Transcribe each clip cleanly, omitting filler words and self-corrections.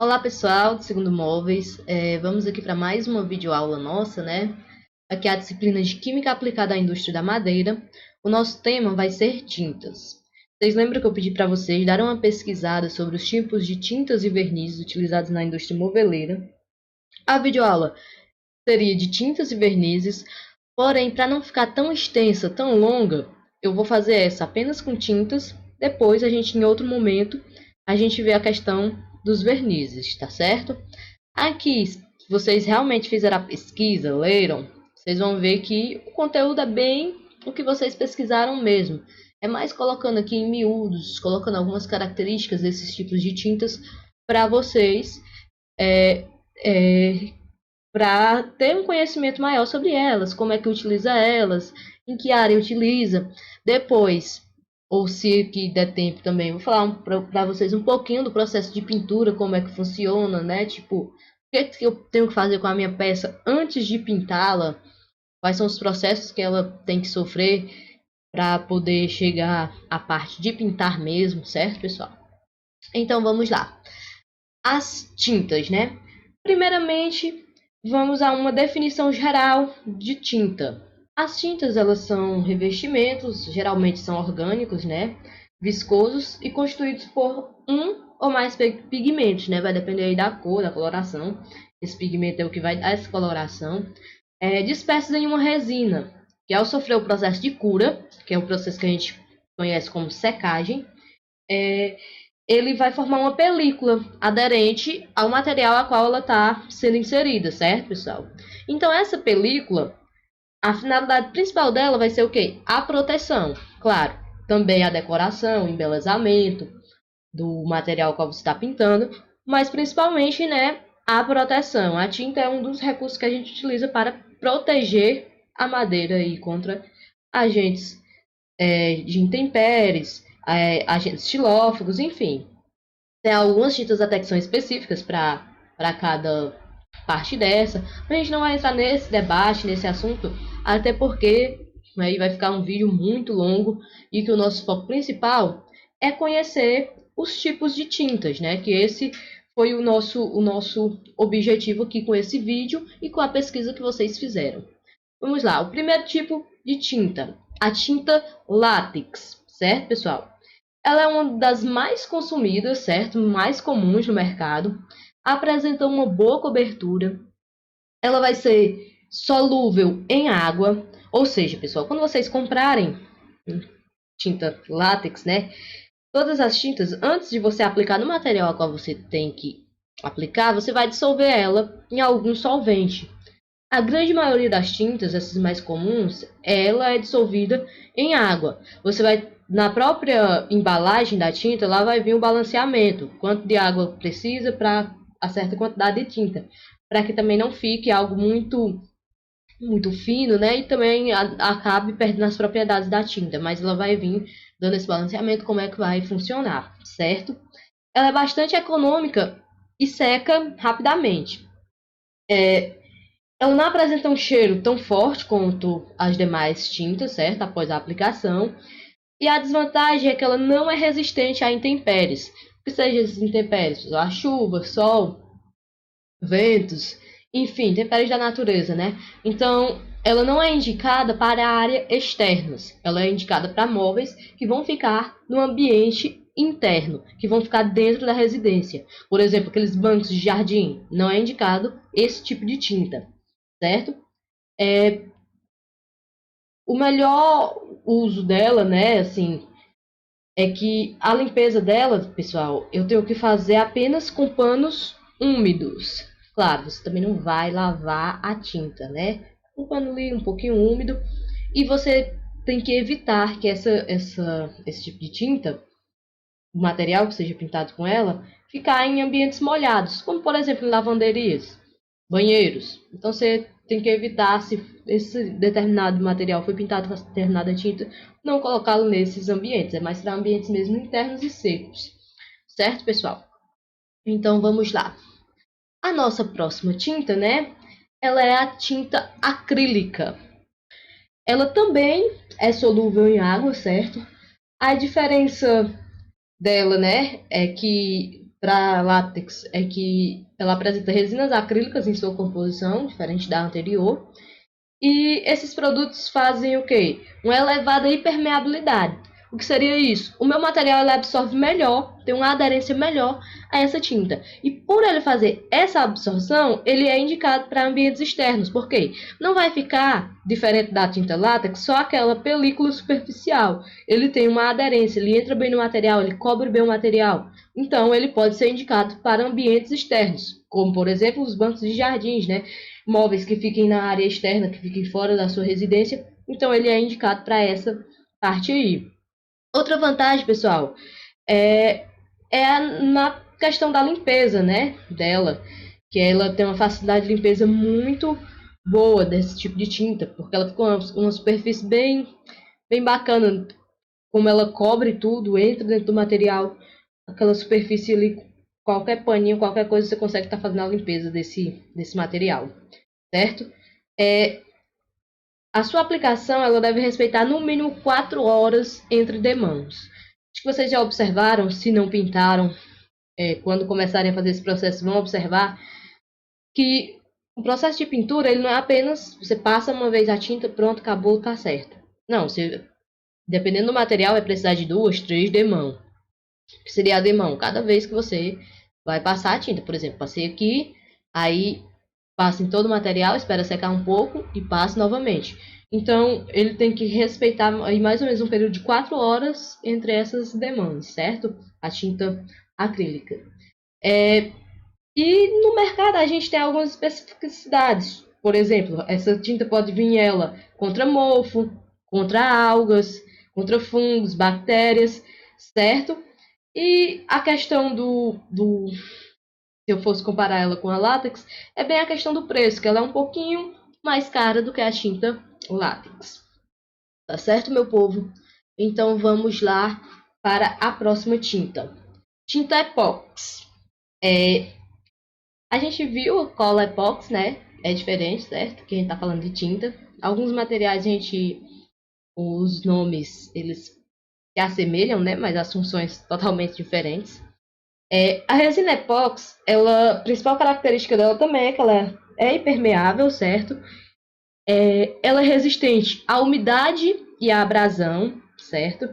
Olá pessoal do Segundo Móveis, vamos aqui para mais uma videoaula nossa, né? Aqui é a disciplina de Química Aplicada à Indústria da Madeira. O nosso tema vai ser tintas. Vocês lembram que eu pedi para vocês darem uma pesquisada sobre os tipos de tintas e vernizes utilizados na indústria moveleira? A videoaula seria de tintas e vernizes, porém, para não ficar tão extensa, tão longa, eu vou fazer essa apenas com tintas. Depois, em outro momento, a gente vê a questão dos vernizes, tá certo? Aqui, se vocês realmente fizeram a pesquisa, leram, vocês vão ver que o conteúdo é bem o que vocês pesquisaram mesmo. É mais colocando aqui em miúdos, colocando algumas características desses tipos de tintas para vocês é, é, para ter um conhecimento maior sobre elas, como é que utiliza elas, em que área utiliza. Depois, ou se que der tempo também, vou falar para vocês um pouquinho do processo de pintura, como é que funciona, né? Tipo, o que eu tenho que fazer com a minha peça antes de pintá-la, quais são os processos que ela tem que sofrer para poder chegar à parte de pintar mesmo, certo, pessoal? Então vamos lá. As tintas, né? Primeiramente, vamos a uma definição geral de tinta. As tintas, elas são revestimentos, geralmente são orgânicos, né? Viscosos e constituídos por um ou mais pigmentos, né? Vai depender aí da cor, da coloração. Esse pigmento é o que vai dar essa coloração. Dispersos em uma resina, que ao sofrer o processo de cura, que é o processo que a gente conhece como secagem, ele vai formar uma película aderente ao material a qual ela está sendo inserida, certo, pessoal? Então, essa película, a finalidade principal dela vai ser o quê? A proteção, claro. Também a decoração, o embelezamento do material ao qual você está pintando, mas principalmente, né, a proteção. A tinta é um dos recursos que a gente utiliza para proteger a madeira aí contra agentes de intempéries, agentes xilófagos, enfim. Tem algumas tintas até que são específicas para cada parte dessa. A gente não vai entrar nesse debate, nesse assunto, até porque aí vai ficar um vídeo muito longo e que o nosso foco principal é conhecer os tipos de tintas, né? Que esse foi o nosso objetivo aqui com esse vídeo e com a pesquisa que vocês fizeram. Vamos lá, o primeiro tipo de tinta, a tinta látex, certo, pessoal? Ela é uma das mais consumidas, certo? Mais comuns no mercado. Apresenta uma boa cobertura. Ela vai ser solúvel em água. Ou seja, pessoal, quando vocês comprarem tinta látex, né? Todas as tintas, antes de você aplicar no material a qual você tem que aplicar, você vai dissolver ela em algum solvente. A grande maioria das tintas, essas mais comuns, ela é dissolvida em água. Você vai, na própria embalagem da tinta, lá vai vir o balanceamento. Quanto de água precisa para a certa quantidade de tinta. Para que também não fique algo muito fino, né? E também acabe perdendo as propriedades da tinta. Mas ela vai vir dando esse balanceamento, como é que vai funcionar, certo? Ela é bastante econômica e seca rapidamente. Ela não apresenta um cheiro tão forte quanto as demais tintas, certo? Após a aplicação. E a desvantagem é que ela não é resistente a intempéries. O que sejam esses intempéries? A chuva, sol, ventos, enfim, intempéries da natureza, né? Então, ela não é indicada para a área externas. Ela é indicada para móveis que vão ficar no ambiente interno, que vão ficar dentro da residência. Por exemplo, aqueles bancos de jardim. Não é indicado esse tipo de tinta, certo? O melhor uso dela, né, assim, é que a limpeza dela, pessoal, eu tenho que fazer apenas com panos úmidos. Claro, você também não vai lavar a tinta, né? Um pano ali um pouquinho úmido. E você tem que evitar que esse tipo de tinta, o material que seja pintado com ela, ficar em ambientes molhados, como por exemplo em lavanderias, banheiros. Então você tem que evitar, se esse determinado material foi pintado com determinada tinta, não colocá-lo nesses ambientes. É mais para ambientes mesmo internos e secos. Certo, pessoal? Então vamos lá. A nossa próxima tinta, né? Ela é a tinta acrílica. Ela também é solúvel em água, certo? A diferença dela, né, é que para látex é que ela apresenta resinas acrílicas em sua composição, diferente da anterior. E esses produtos fazem o quê? Uma elevada impermeabilidade. O que seria isso? O meu material ele absorve melhor, tem uma aderência melhor a essa tinta. E por ele fazer essa absorção, ele é indicado para ambientes externos. Por quê? Não vai ficar, diferente da tinta látex, só aquela película superficial. Ele tem uma aderência, ele entra bem no material, ele cobre bem o material. Então, ele pode ser indicado para ambientes externos, como, por exemplo, os bancos de jardins, né? Móveis que fiquem na área externa, que fiquem fora da sua residência. Então, ele é indicado para essa parte aí. Outra vantagem, pessoal, na questão da limpeza, né, dela, que ela tem uma facilidade de limpeza muito boa desse tipo de tinta, porque ela fica uma superfície bem bacana, como ela cobre tudo, entra dentro do material, aquela superfície ali, qualquer paninho, qualquer coisa, você consegue estar fazendo a limpeza desse material, certo? A sua aplicação ela deve respeitar no mínimo 4 horas entre demãos. Acho que vocês já observaram, se não pintaram, quando começarem a fazer esse processo, vão observar que o processo de pintura ele não é apenas você passa uma vez a tinta, pronto, acabou, tá certo. Não, dependendo do material, vai precisar de 2, 3 demãos. Que seria a demão? Cada vez que você vai passar a tinta, por exemplo, passei aqui, aí passa em todo o material, espera secar um pouco e passa novamente. Então, ele tem que respeitar aí mais ou menos um período de 4 horas entre essas demandas, certo? A tinta acrílica. E no mercado a gente tem algumas especificidades. Por exemplo, essa tinta pode vir ela contra mofo, contra algas, contra fungos, bactérias, certo? E a questão se eu fosse comparar ela com a látex, é bem a questão do preço, que ela é um pouquinho mais cara do que a tinta látex. Tá certo, meu povo? Então vamos lá para a próxima tinta. Tinta epóxi. A gente viu a cola epóxi, né? É diferente, certo? Que a gente tá falando de tinta. Alguns materiais os nomes, eles se assemelham, né? Mas as funções totalmente diferentes. A resina epóxi, a principal característica dela também é que ela é impermeável, certo? Ela é resistente à umidade e à abrasão, certo?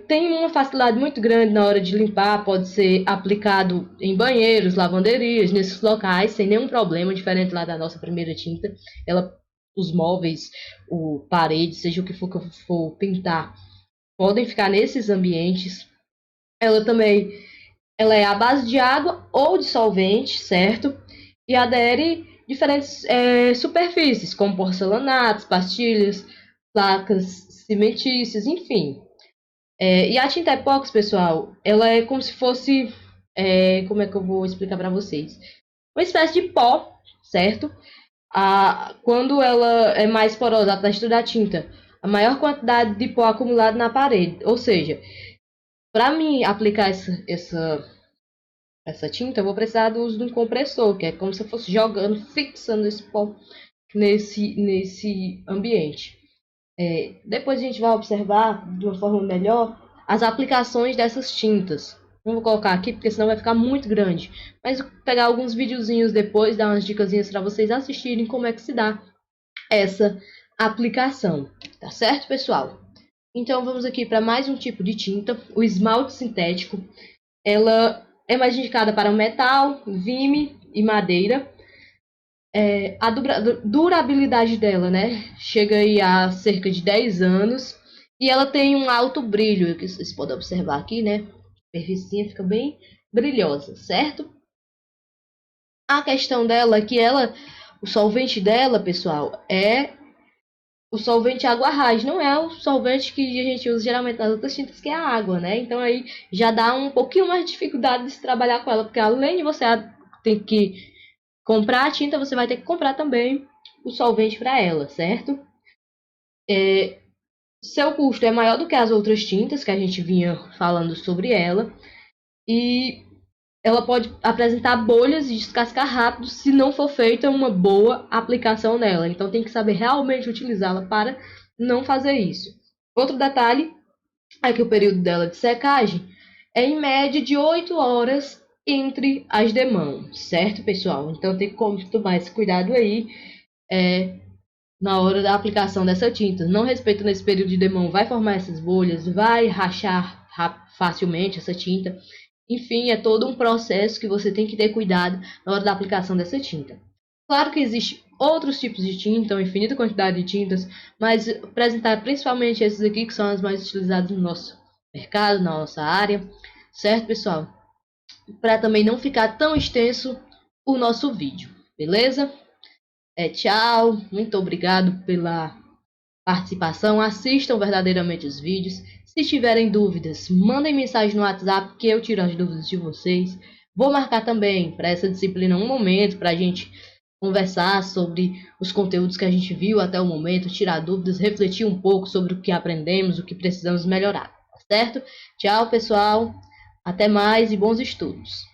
Tem uma facilidade muito grande na hora de limpar, pode ser aplicado em banheiros, lavanderias, nesses locais, sem nenhum problema, diferente lá da nossa primeira tinta. Os móveis, parede, seja o que for pintar, podem ficar nesses ambientes. Ela é à base de água ou de solvente, certo? E adere diferentes superfícies, como porcelanatos, pastilhas, placas cimentícias, enfim. E a tinta epóxi, pessoal, ela é como se fosse... como é que eu vou explicar para vocês? Uma espécie de pó, certo? Quando ela é mais porosa, a textura da tinta, a maior quantidade de pó acumulado na parede. Ou seja, para mim aplicar essa tinta, eu vou precisar do uso de um compressor, que é como se eu fosse jogando, fixando esse pó nesse ambiente. Depois a gente vai observar de uma forma melhor as aplicações dessas tintas. Não vou colocar aqui porque senão vai ficar muito grande. Mas vou pegar alguns videozinhos depois, dar umas dicasinhas para vocês assistirem como é que se dá essa aplicação. Tá certo, pessoal? Então vamos aqui para mais um tipo de tinta, o esmalte sintético. Ela é mais indicada para metal, vime e madeira. A durabilidade dela, né? Chega aí a cerca de 10 anos. E ela tem um alto brilho, que vocês podem observar aqui, né? A superfície fica bem brilhosa, certo? A questão dela é que o solvente dela, pessoal, é o solvente água raiz. Não é o solvente que a gente usa geralmente nas outras tintas, que é a água, né? Então aí já dá um pouquinho mais de dificuldade de se trabalhar com ela, porque além de você ter que comprar a tinta, você vai ter que comprar também o solvente para ela, certo? Seu custo é maior do que as outras tintas que a gente vinha falando sobre ela. E ela pode apresentar bolhas e descascar rápido se não for feita uma boa aplicação nela. Então tem que saber realmente utilizá-la para não fazer isso. Outro detalhe é que o período dela de secagem é em média de 8 horas entre as demãos, certo, pessoal? Então tem que tomar esse cuidado aí na hora da aplicação dessa tinta. Não respeitando esse período de demão, vai formar essas bolhas, vai rachar facilmente essa tinta. Enfim, é todo um processo que você tem que ter cuidado na hora da aplicação dessa tinta. Claro que existe outros tipos de tinta, uma infinita quantidade de tintas, mas apresentar principalmente esses aqui que são as mais utilizadas no nosso mercado, na nossa área, certo, pessoal? Para também não ficar tão extenso o nosso vídeo, beleza? Tchau, muito obrigado pela participação, assistam verdadeiramente os vídeos. Se tiverem dúvidas, mandem mensagem no WhatsApp que eu tiro as dúvidas de vocês. Vou marcar também para essa disciplina um momento para a gente conversar sobre os conteúdos que a gente viu até o momento, tirar dúvidas, refletir um pouco sobre o que aprendemos, o que precisamos melhorar, tá certo? Tchau, pessoal. Até mais e bons estudos.